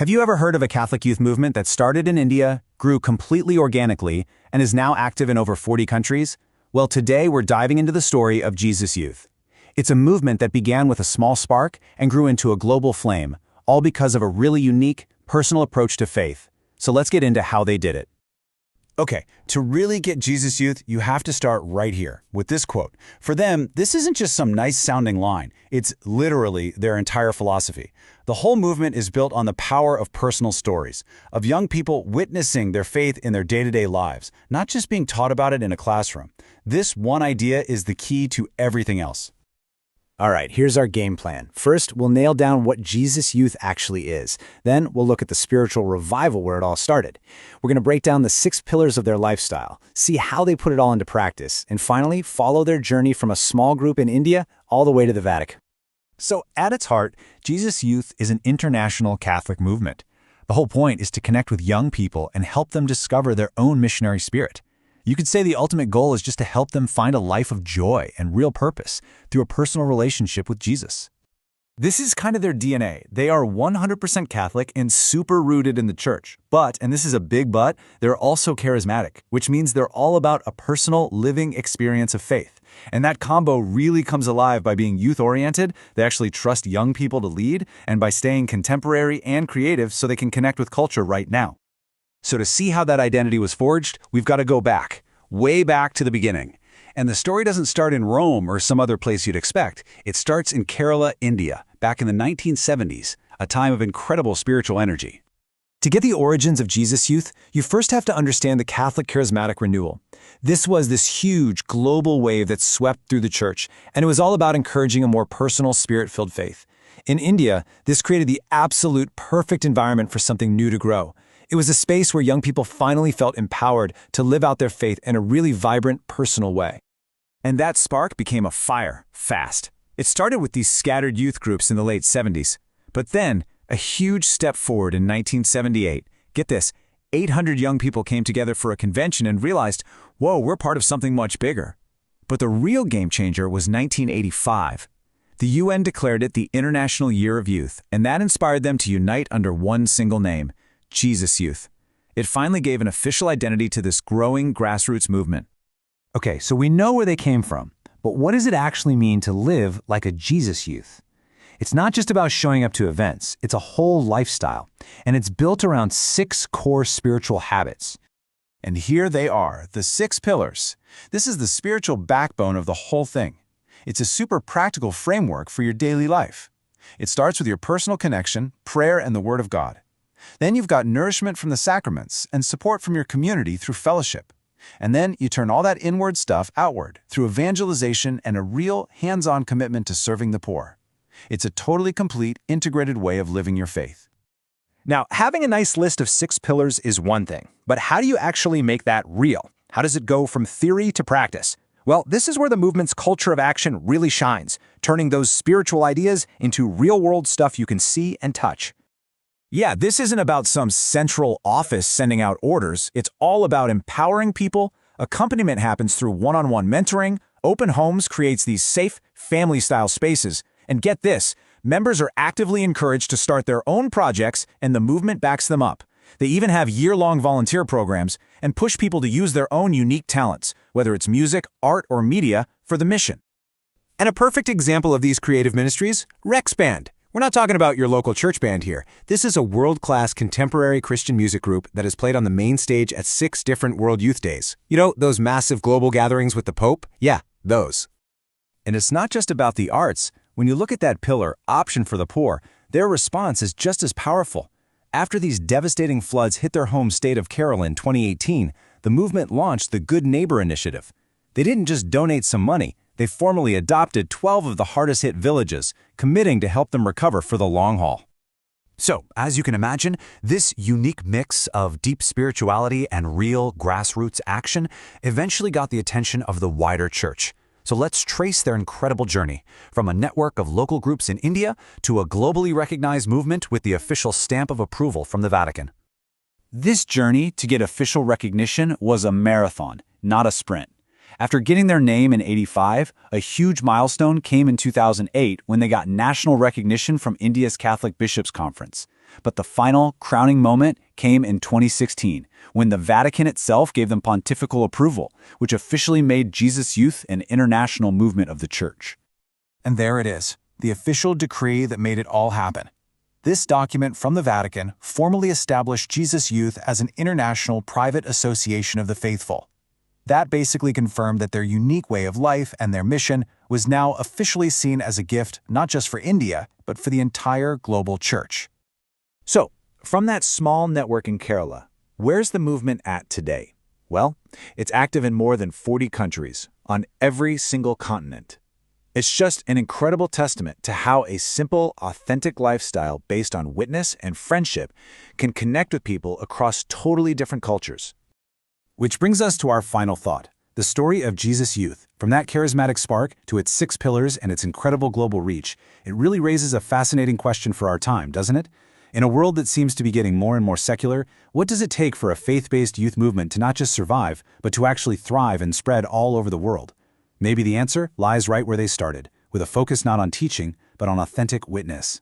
Have you ever heard of a Catholic youth movement that started in India, grew completely organically, and is now active in over 40 countries? Well, today we're diving into the story of Jesus Youth. It's a movement that began with a small spark and grew into a global flame, all because of a really unique, personal approach to faith. So let's get into how they did it. Okay, to really get Jesus Youth, you have to start right here with this quote. For them, this isn't just some nice-sounding line. It's literally their entire philosophy. The whole movement is built on the power of personal stories, of young people witnessing their faith in their day-to-day lives, not just being taught about it in a classroom. This one idea is the key to everything else. All right, here's our game plan. First, we'll nail down what Jesus Youth actually is. Then, we'll look at the spiritual revival where it all started. We're going to break down the 6 pillars of their lifestyle, see how they put it all into practice, and finally, follow their journey from a small group in India all the way to the Vatican. So, at its heart, Jesus Youth is an international Catholic movement. The whole point is to connect with young people and help them discover their own missionary spirit. You could say the ultimate goal is just to help them find a life of joy and real purpose through a personal relationship with Jesus. This is kind of their DNA. They are 100% Catholic and super rooted in the church. But, and this is a big but, they're also charismatic, which means they're all about a personal, living experience of faith. And that combo really comes alive by being youth-oriented. They actually trust young people to lead, and by staying contemporary and creative so they can connect with culture right now. So to see how that identity was forged, we've got to go back, way back to the beginning. And the story doesn't start in Rome or some other place you'd expect. It starts in Kerala, India, back in the 1970s, a time of incredible spiritual energy. To get the origins of Jesus Youth, you first have to understand the Catholic charismatic renewal. This was this huge global wave that swept through the church, and it was all about encouraging a more personal, spirit-filled faith. In India, this created the absolute perfect environment for something new to grow. It was a space where young people finally felt empowered to live out their faith in a really vibrant, personal way. And that spark became a fire, fast. It started with these scattered youth groups in the late 70s. But then, a huge step forward in 1978. Get this, 800 young people came together for a convention and realized, whoa, we're part of something much bigger. But the real game changer was 1985. The UN declared it the International Year of Youth, and that inspired them to unite under one single name, Jesus Youth. It finally gave an official identity to this growing grassroots movement. Okay, so we know where they came from, but what does it actually mean to live like a Jesus Youth? It's not just about showing up to events, it's a whole lifestyle, and it's built around 6 core spiritual habits. And here they are, the 6 pillars. This is the spiritual backbone of the whole thing. It's a super practical framework for your daily life. It starts with your personal connection, prayer, and the Word of God. Then you've got nourishment from the sacraments and support from your community through fellowship. And then you turn all that inward stuff outward through evangelization and a real hands-on commitment to serving the poor. It's a totally complete, integrated way of living your faith. Now, having a nice list of 6 pillars is one thing, but how do you actually make that real? How does it go from theory to practice? Well, this is where the movement's culture of action really shines, turning those spiritual ideas into real-world stuff you can see and touch. Yeah, this isn't about some central office sending out orders. It's all about empowering people. Accompaniment happens through one-on-one mentoring. Open Homes creates these safe, family-style spaces. And get this, members are actively encouraged to start their own projects, and the movement backs them up. They even have year-long volunteer programs and push people to use their own unique talents, whether it's music, art, or media, for the mission. And a perfect example of these creative ministries, Rex Band. We're not talking about your local church band here. This is a world-class contemporary Christian music group that is played on the main stage at 6 different World Youth Days. You know, those massive global gatherings with the Pope? Yeah, those. And it's not just about the arts. When you look at that pillar, Option for the Poor, their response is just as powerful. After these devastating floods hit their home state of Kerala in 2018, the movement launched the Good Neighbor Initiative. They didn't just donate some money. They formally adopted 12 of the hardest-hit villages, committing to help them recover for the long haul. So, as you can imagine, this unique mix of deep spirituality and real grassroots action eventually got the attention of the wider church. So let's trace their incredible journey, from a network of local groups in India to a globally recognized movement with the official stamp of approval from the Vatican. This journey to get official recognition was a marathon, not a sprint. After getting their name in '85, a huge milestone came in 2008 when they got national recognition from India's Catholic Bishops' Conference. But the final, crowning moment came in 2016, when the Vatican itself gave them pontifical approval, which officially made Jesus Youth an international movement of the Church. And there it is, the official decree that made it all happen. This document from the Vatican formally established Jesus Youth as an international private association of the faithful. That basically confirmed that their unique way of life and their mission was now officially seen as a gift not just for India, but for the entire global Church. So, from that small network in Kerala, where's the movement at today? Well, it's active in more than 40 countries, on every single continent. It's just an incredible testament to how a simple, authentic lifestyle based on witness and friendship can connect with people across totally different cultures. Which brings us to our final thought, the story of Jesus Youth. From that charismatic spark to its 6 pillars and its incredible global reach, it really raises a fascinating question for our time, doesn't it? In a world that seems to be getting more and more secular, what does it take for a faith-based youth movement to not just survive, but to actually thrive and spread all over the world? Maybe the answer lies right where they started, with a focus not on teaching, but on authentic witness.